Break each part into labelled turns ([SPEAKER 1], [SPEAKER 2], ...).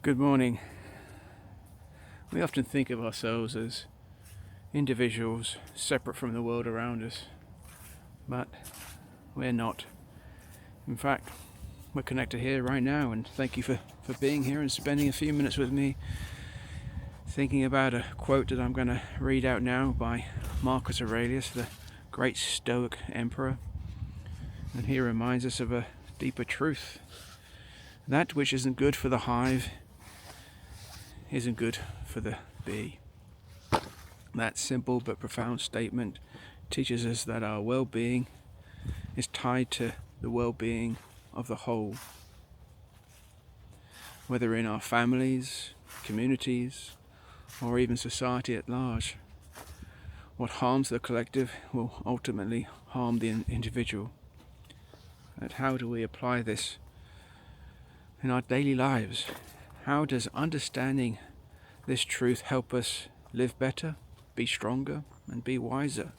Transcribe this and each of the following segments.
[SPEAKER 1] Good morning. We often think of ourselves as individuals separate from the world around us, but we're not. In fact, we're connected here right now, and thank you for being here and spending a few minutes with me thinking about a quote that I'm going to read out now by Marcus Aurelius, the great Stoic emperor. And he reminds us of a deeper truth. That which isn't good for the hive isn't good for the bee. That simple but profound statement teaches us that our well-being is tied to the well-being of the whole. Whether in our families, communities, or even society at large, what harms the collective will ultimately harm the individual. And how do we apply this in our daily lives? How does understanding this truth help us live better, be stronger, and be wiser?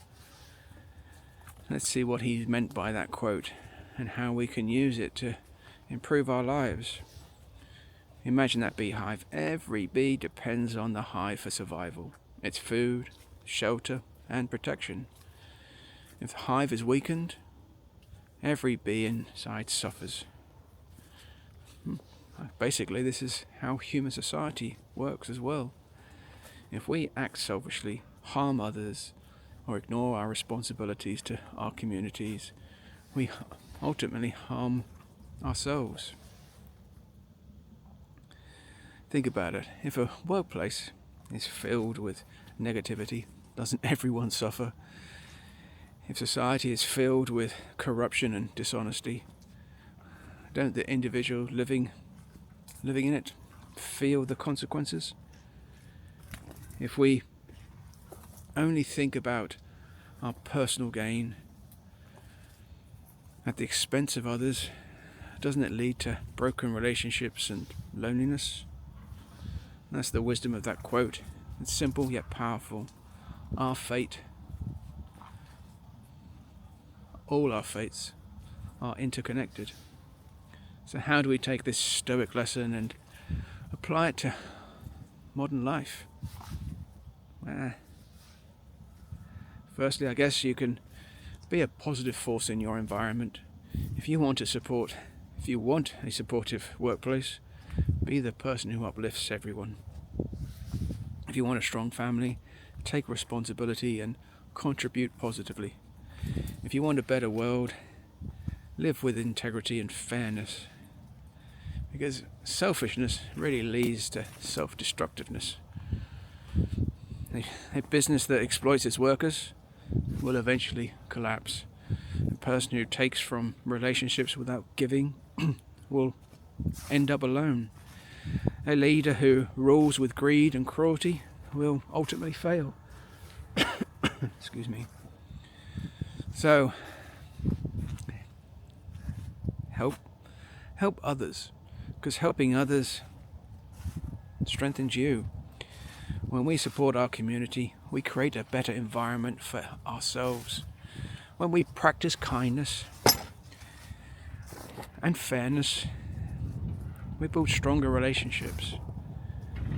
[SPEAKER 1] Let's see what he meant by that quote and how we can use it to improve our lives. Imagine that beehive. Every bee depends on the hive for survival. Its food, shelter, and protection. If the hive is weakened, every bee inside suffers. Basically, this is how human society works as well. If we act selfishly, harm others, or ignore our responsibilities to our communities, we ultimately harm ourselves. Think about it. If a workplace is filled with negativity, doesn't everyone suffer? If society is filled with corruption and dishonesty, don't the individual living in it feel the consequences? If we only think about our personal gain at the expense of others, doesn't it lead to broken relationships and loneliness? That's the wisdom of that quote. It's simple yet powerful. Our fate, all our fates, are interconnected. So how do we take this Stoic lesson and apply it to modern life? Firstly, I guess you can be a positive force in your environment. If you want a supportive workplace, be the person who uplifts everyone. If you want a strong family, take responsibility and contribute positively. If you want a better world, live with integrity and fairness. Because selfishness really leads to self-destructiveness. A business that exploits its workers will eventually collapse. A person who takes from relationships without giving will end up alone. A leader who rules with greed and cruelty will ultimately fail. Excuse me. So, help others, because helping others strengthens you. When we support our community, we create a better environment for ourselves. When we practice kindness and fairness, we build stronger relationships.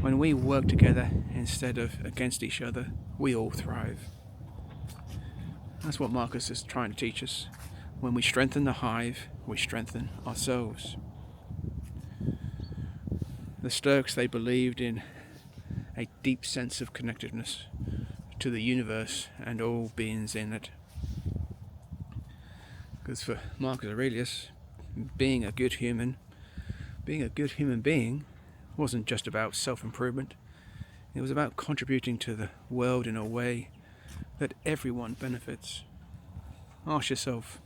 [SPEAKER 1] When we work together instead of against each other, we all thrive. That's what Marcus is trying to teach us. When we strengthen the hive, we strengthen ourselves. The Stoics, they believed in a deep sense of connectedness to the universe and all beings in it. Because for Marcus Aurelius, being a good human being wasn't just about self-improvement. It was about contributing to the world in a way that everyone benefits. Ask yourself,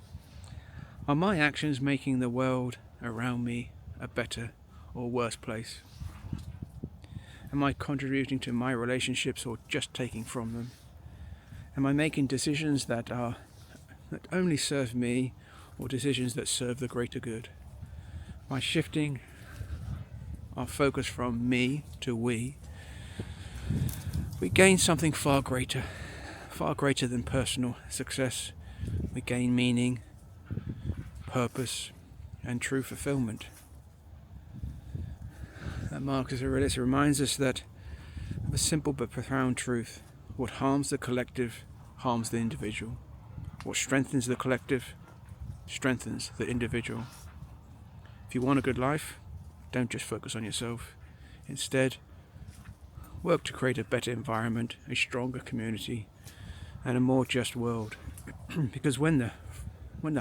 [SPEAKER 1] are my actions making the world around me a better or worse place? Am I contributing to my relationships or just taking from them? Am I making decisions that only serve me or decisions that serve the greater good? By shifting our focus from me to we gain something far greater than personal success. We gain meaning, purpose, and true fulfillment. Marcus Aurelius reminds us that of a simple but profound truth: what harms the collective harms the individual. What strengthens the collective strengthens the individual. If you want a good life, don't just focus on yourself. Instead, work to create a better environment, a stronger community, and a more just world. Because when the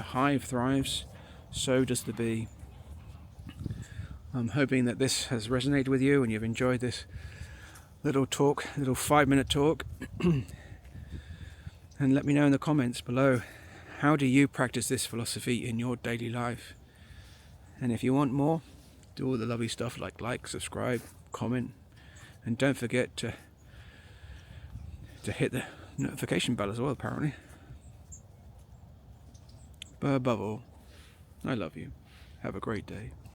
[SPEAKER 1] hive thrives, so does the bee. I'm hoping that this has resonated with you and you've enjoyed this little 5-minute talk. And let me know in the comments below, how do you practice this philosophy in your daily life? And if you want more, do all the lovely stuff like, subscribe, comment, and don't forget to hit the notification bell as well, apparently. But above all, I love you. Have a great day.